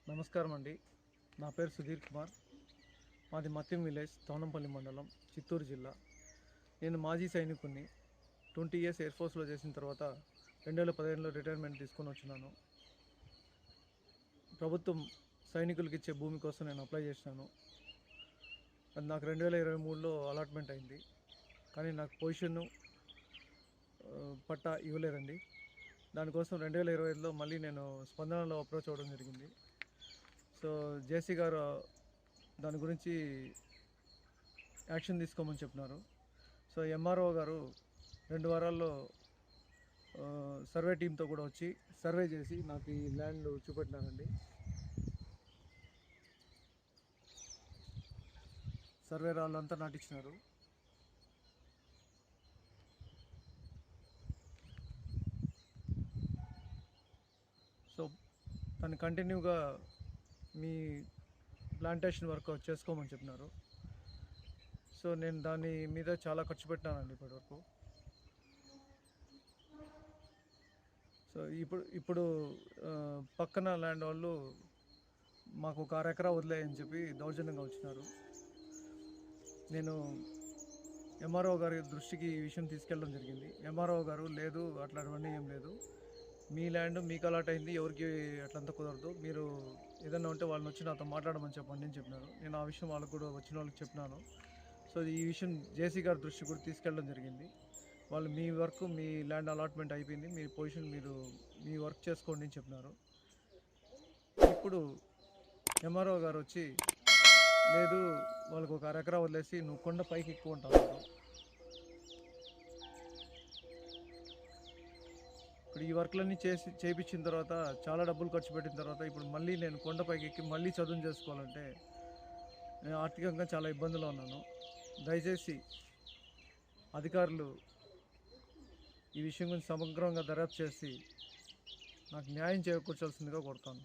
నమస్కారం అండి. నా పేరు సుధీర్ కుమార్. మాది మత్యం విలేజ్, తోనంపల్లి మండలం, చిత్తూరు జిల్లా. నేను మాజీ సైనికుడిని. 20 ఇయర్స్ ఎయిర్ ఫోర్స్లో చేసిన తర్వాత 2015లో రిటైర్మెంట్ తీసుకొని వచ్చినాను. ప్రభుత్వం సైనికులకి ఇచ్చే భూమి కోసం నేను అప్లై చేసినాను. అది నాకు 2023లో అలాట్మెంట్ అయింది. కానీ నాకు పొజిషన్ను పట్టా ఇవ్వలేదండి. దానికోసం 2025లో మళ్ళీ నేను స్పందనలో అప్రోచ్ అవ్వడం జరిగింది. సో జేసీ గారు దాని గురించి యాక్షన్ తీసుకోమని చెప్పినారు. సో ఎంఆర్ఓ గారు 2 వారాల్లో సర్వే టీంతో కూడా వచ్చి సర్వే చేసి నాకు ఈ ల్యాండ్ చూపెట్టినారండి. సర్వే రాళ్ళంతా నాటించినారు. సో దాన్ని కంటిన్యూగా మీ ప్లాంటేషన్ వర్క్ చేసుకోమని చెప్పినారు. సో నేను దాని మీద చాలా ఖర్చు పెట్టినానండి ఇప్పటివరకు. సో ఇప్పుడు పక్కన ల్యాండ్ వాళ్ళు మాకు ఒక 6 ఎకరా వదిలేయని చెప్పి దౌర్జన్యంగా వచ్చినారు. నేను ఎంఆర్ఓ గారి దృష్టికి ఈ విషయం తీసుకెళ్ళడం జరిగింది. ఎంఆర్ఓ గారు లేదు, అట్లాంటివన్నీ ఏం లేదు, మీ ల్యాండ్ మీకు అలాట్ అయింది, ఎవరికి అట్లంతా కుదరదు, మీరు ఏదైనా ఉంటే వాళ్ళని వచ్చి నాతో మాట్లాడమని చెప్పండి అని చెప్పినారు. నేను ఆ విషయం వాళ్ళకు కూడా వచ్చిన వాళ్ళకి చెప్పినాను. సో ఈ విషయం జేసీ గారి దృష్టికి కూడా తీసుకెళ్ళడం జరిగింది. వాళ్ళు మీ వర్క్, మీ ల్యాండ్ అలాట్మెంట్ అయిపోయింది, మీ పొజిషన్ మీరు మీ వర్క్ చేసుకోండి అని చెప్పినారు. ఇప్పుడు ఎంఆర్ఓ గారు వచ్చి లేదు, వాళ్ళకు ఒక 6 ఎకరా వదిలేసి నువ్వు కొండ పైకి ఎక్కువ ఉంటావు. ఇప్పుడు ఈ వర్క్లన్నీ చేయించిన తర్వాత, చాలా డబ్బులు ఖర్చు పెట్టిన తర్వాత, ఇప్పుడు మళ్ళీ నేను కొండపైకి ఎక్కి మళ్ళీ చదువు చేసుకోవాలంటే నేను ఆర్థికంగా చాలా ఇబ్బందులో ఉన్నాను. దయచేసి అధికారులు ఈ విషయం గురించి సమగ్రంగా దర్యాప్తు చేసి నాకు న్యాయం చేకూర్చాల్సిందిగా కోరుతాను.